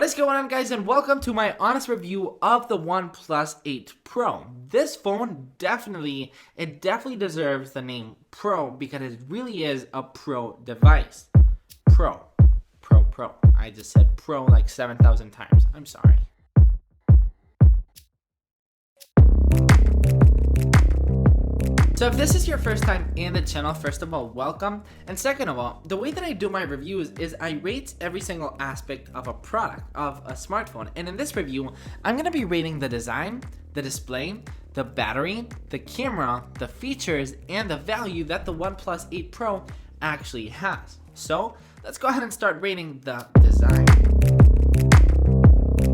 What is going on, guys, and welcome to my honest review of the OnePlus 8 Pro. This phone definitely deserves the name Pro because it really is a pro device. Pro. I just said Pro like 7,000 times. I'm sorry. So if this is your first time in the channel, first of all, welcome. And second of all, the way that I do my reviews is I rate every single aspect of a product, of a smartphone. And in this review, I'm going to be rating the design, the display, the battery, the camera, the features, and the value that the OnePlus 8 Pro actually has. So let's go ahead and start rating the design.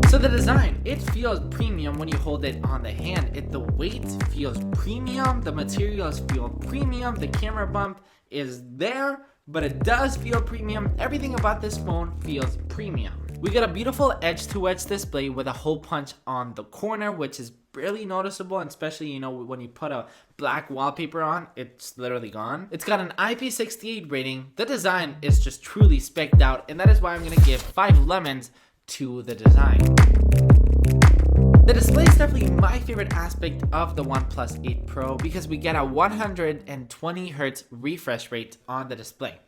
So the design, it feels premium when you hold it on the hand. The weight feels premium, the materials feel premium, the camera bump is there, but it does feel premium. Everything about this phone feels premium. We got a beautiful edge-to-edge display with a hole punch on the corner, which is barely noticeable, and especially, when you put a black wallpaper on, it's literally gone. It's got an IP68 rating. The design is just truly specced out, and that is why I'm gonna give 5 lemons to the design. The display is definitely my favorite aspect of the OnePlus 8 Pro because we get a 120 Hz refresh rate on the display.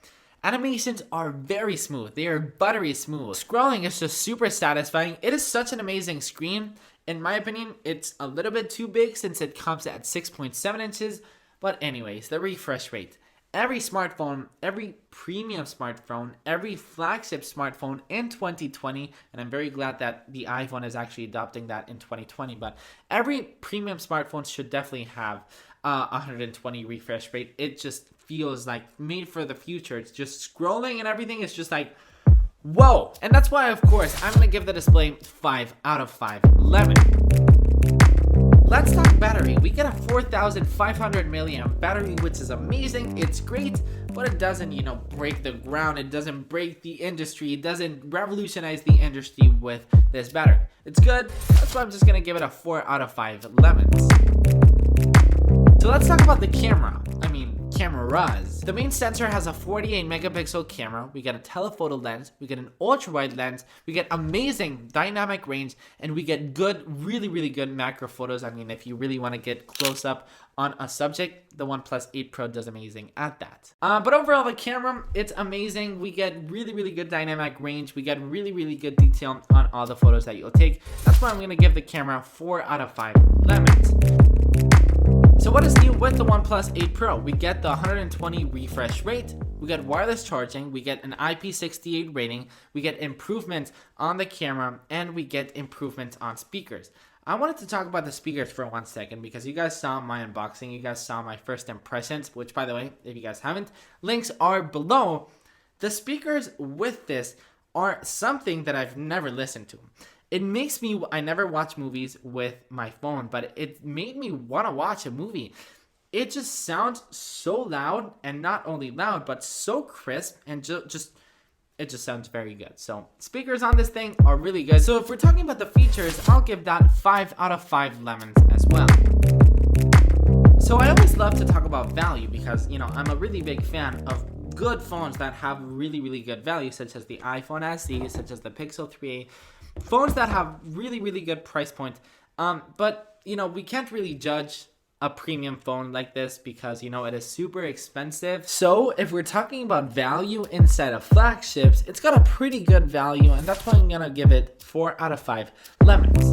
Animations are very smooth. They are buttery smooth. Scrolling is just super satisfying. It is such an amazing screen. In my opinion, it's a little bit too big since it comes at 6.7 inches. But anyways, the refresh rate. Every smartphone, every premium smartphone, every flagship smartphone in 2020, and I'm very glad that the iPhone is actually adopting that in 2020, but every premium smartphone should definitely have 120 refresh rate. It just feels like made for the future. It's just scrolling and everything is just like, whoa. And that's why, of course, I'm going to give the display 5 out of 5 lemon. Let's talk battery. We get a 4,500 milliamp battery, which is amazing. It's great, but it doesn't, break the ground. It doesn't break the industry. It doesn't revolutionize the industry with this battery. It's good. That's why I'm just gonna give it a 4 out of 5 lemons. So let's talk about the camera. Cameras. The main sensor has a 48 megapixel camera. We get a telephoto lens, we get an ultra wide lens, we get amazing dynamic range, and we get good, really good macro photos. If you really want to get close up on a subject, the OnePlus 8 Pro does amazing at that. But overall, the camera, it's amazing. We get really good dynamic range. We get really good detail on all the photos that you'll take. That's why I'm going to give the camera 4 out of 5 lemons. So what is new with the OnePlus 8 Pro? We get the 120 refresh rate, we get wireless charging, we get an IP68 rating, we get improvements on the camera, and we get improvements on speakers. I wanted to talk about the speakers for 1 second because you guys saw my unboxing, you guys saw my first impressions, which, by the way, if you guys haven't, links are below. The speakers with this are something that I've never listened to. It makes me, I never watch movies with my phone, but it made me want to watch a movie. It just sounds so loud, and not only loud, but so crisp, and it just sounds very good. So speakers on this thing are really good. So if we're talking about the features, I'll give that 5 out of 5 lemons as well. So I always love to talk about value because, I'm a really big fan of good phones that have really good value, such as the iPhone SE, such as the Pixel 3a. Phones that have really good price point, but we can't really judge a premium phone like this because it is super expensive. So if we're talking about value inside of flagships, it's got a pretty good value, and that's why I'm gonna give it 4 out of 5 lemons.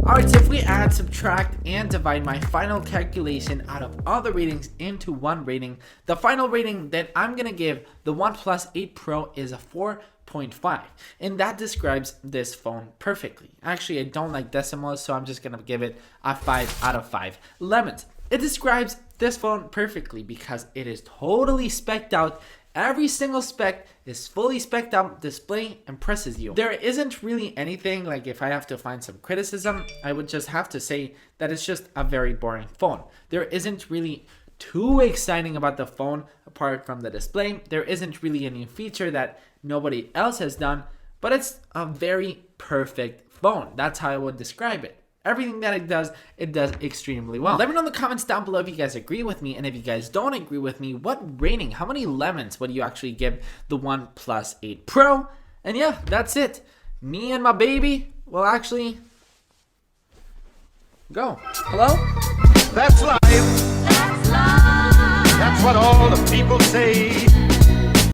Alright, so if we add, subtract, and divide my final calculation out of all the ratings into one rating, the final rating that I'm gonna give the OnePlus 8 Pro is a 4.5, and that describes this phone perfectly. Actually, I don't like decimals, so I'm just gonna give it a 5 out of 5 lemons. It describes this phone perfectly because it is totally specced out. Every single spec is fully specced out. Display impresses you. There isn't really anything, like if I have to find some criticism, I would just have to say that it's just a very boring phone. There isn't really too exciting about the phone apart from the display. There isn't really a new feature that nobody else has done, but it's a very perfect phone. That's how I would describe it. Everything that it does extremely well. Let me know in the comments down below if you guys agree with me, and if you guys don't agree with me, what rating, how many lemons would you actually give the OnePlus 8 Pro? And yeah, that's it. Me and my baby will actually go. Hello? That's life. That's life. That's what all the people say.